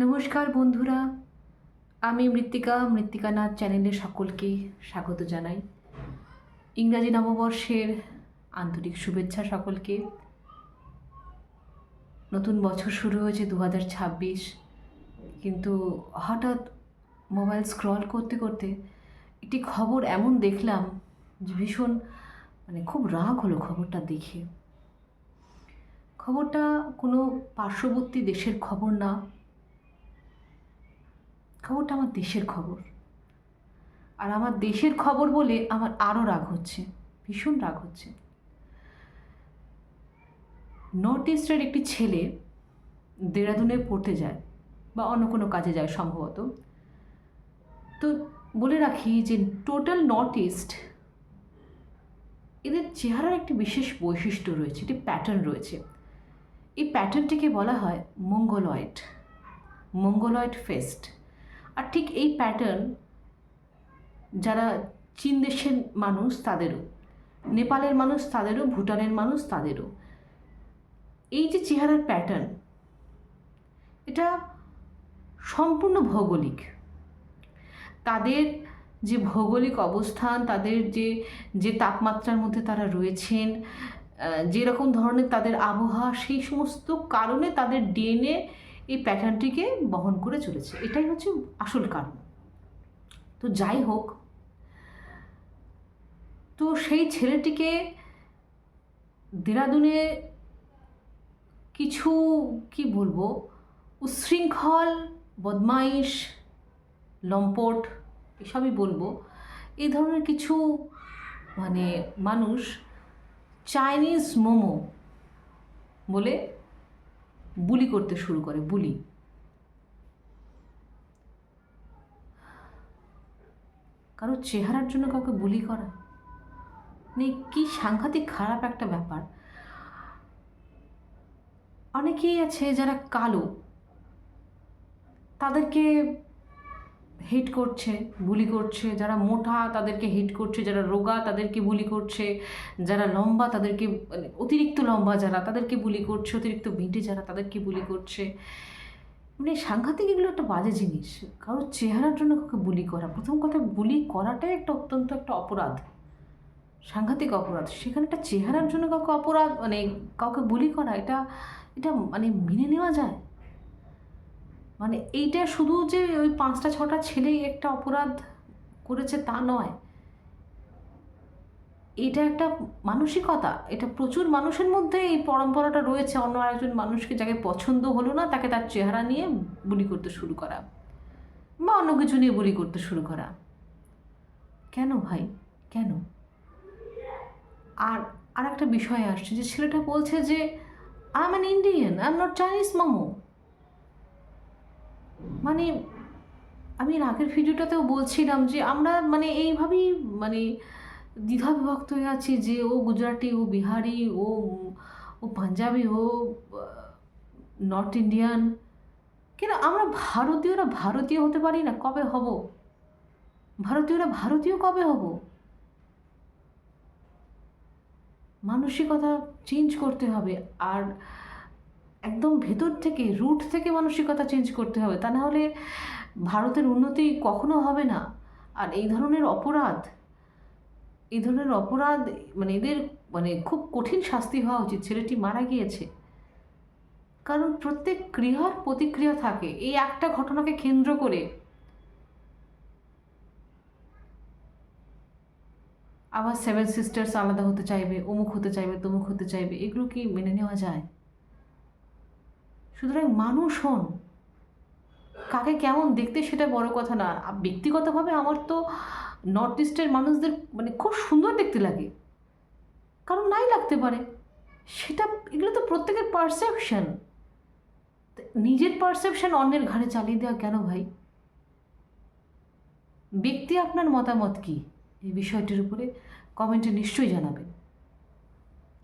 নমস্কার বন্ধুরা, আমি মৃত্তিকা নাথ চ্যানেলে সকলকে স্বাগত জানাই। ইংরাজি নববর্ষের আন্তরিক শুভেচ্ছা সকলকে। নতুন বছর শুরু হয়েছে 2026, কিন্তু হঠাৎ মোবাইল স্ক্রল করতে করতে একটি খবর এমন দেখলাম যে ভীষণ খুব রাগ হলো খবরটা দেখে। খবরটা কোনো পার্শ্ববর্তী দেশের খবর না, খবরটা আমার দেশের খবর। আর আমার দেশের খবর বলে আমার আরও রাগ হচ্ছে, ভীষণ রাগ হচ্ছে। নর্থ ইস্টের একটি ছেলে দেরাদুনে পড়তে যায় বা অন্য কোনো কাজে যায় সম্ভবত। তো বলে রাখি যে টোটাল নর্থ ইস্ট, এদের চেহারার একটি বিশেষ বৈশিষ্ট্য রয়েছে, একটি প্যাটার্ন রয়েছে। এই প্যাটার্নটিকে বলা হয় মঙ্গলয়েড ফেস্ট। আর ঠিক এই প্যাটার্ন যারা চীন দেশের মানুষ তাদেরও, নেপালের মানুষ তাদেরও, ভুটানের মানুষ তাদেরও। এই যে চেহারার প্যাটার্ন, এটা সম্পূর্ণ ভৌগোলিক। তাদের যে ভৌগোলিক অবস্থান, তাদের যে তাপমাত্রার মধ্যে তারা রয়েছেন, যেরকম ধরনের তাদের আবহাওয়া, সেই সমস্ত কারণে তাদের ডিএনএ এই প্যাটার্নটিকে বহন করে চলেছে। এটাই হচ্ছে আসল কারণ। তো যাই হোক, তো সেই ছেলেটিকে দেরাদুনে কিছু কি বলবো, উচ্ছৃঙ্খল, বদমাইশ, লম্পট, এসবই বলবো, এই ধরনের কিছু মানুষ চাইনিজ মোমো বলে বুলি করতে শুরু করে। বুলি, কারো চেহারার জন্য কাউকে বুলি করা কি সাংঘাতিক খারাপ একটা ব্যাপার। অনেকেই আছে যারা কালো, তাদেরকে হেট করছে, বুলি করছে। যারা মোটা তাদেরকে হেট করছে, যারা রোগা তাদেরকে বুলি করছে, যারা লম্বা তাদেরকে অতিরিক্ত লম্বা যারা তাদেরকে বুলি করছে, অতিরিক্ত বেঁটে যারা তাদেরকে বুলি করছে। সাংঘাতিক, এগুলো একটা বাজে জিনিস। কারোর চেহারার জন্য কাউকে বুলি করা, প্রথম কথা বুলি করাটাই অত্যন্ত একটা অপরাধ, সাংঘাতিক অপরাধ। সেখানে একটা চেহারার জন্য কাউকে অপরাধ কাউকে বুলি করা, এটা এটা মেনে নেওয়া যায়? এইটা শুধু যে ওই 5-6টা ছেলেই একটা অপরাধ করেছে তা নয়, এটা একটা মানসিকতা। এটা প্রচুর মানুষের মধ্যে এই পরম্পরাটা রয়েছে। অন্য আরেকজন মানুষকে যাকে পছন্দ হলো না, তাকে তার চেহারা নিয়ে বুলি করতে শুরু করা বা অন্য কিছু নিয়ে বুলি করতে শুরু করা। কেন ভাই, কেন? আর একটা বিষয় আসছে যে ছেলেটা বলছে যে I am an Indian, I am not Chinese momo. আমি আগের ভিডিওটাতেও বলছিলাম যে আমরা এইভাবেই দ্বিধা বিভক্ত হয়ে আছি যে ও গুজরাটি, ও বিহারি, ও ও পাঞ্জাবি, ও নর্থ ইন্ডিয়ান। কেন আমরা ভারতীয় হতে পারি না? কবে হব? ভারতীয়রা ভারতীয় কবে হব? মানসিকতা চেঞ্জ করতে হবে। আর একদম ভেতর থেকে, রুট থেকে মানসিকতা চেঞ্জ করতে হবে। তা না হলে ভারতের উন্নতি কখনো হবে না। আর এই ধরনের অপরাধ এদের খুব কঠিন শাস্তি হওয়া উচিত। ছেলেটি মারা গিয়েছে, কারণ প্রত্যেক ক্রিয়ার প্রতিক্রিয়া থাকে। এই একটা ঘটনাকে কেন্দ্র করে আবার 7 সিস্টার্স আলাদা হতে চাইবে, অমুক হতে চাইবে, তমুক হতে চাইবে, এগুলো কি মেনে নেওয়া যায়? সুতরাং মানুষ হন, কাকে কেমন দেখতে সেটা বড় কথা না। ব্যক্তিগতভাবে আমার তো নর্থ ইস্টের মানুষদের খুব সুন্দর দেখতে লাগে, কারণ নাই লাগতে পারে, সেটা এগুলো তো প্রত্যেকের পারসেপশন। নিজের পারসেপশন অন্যের ঘাড়ে চালিয়ে দেওয়া কেন ভাই? ব্যক্তি, আপনার মতামত কি এই বিষয়টির উপরে? কমেন্টে নিশ্চয়ই জানাবেন।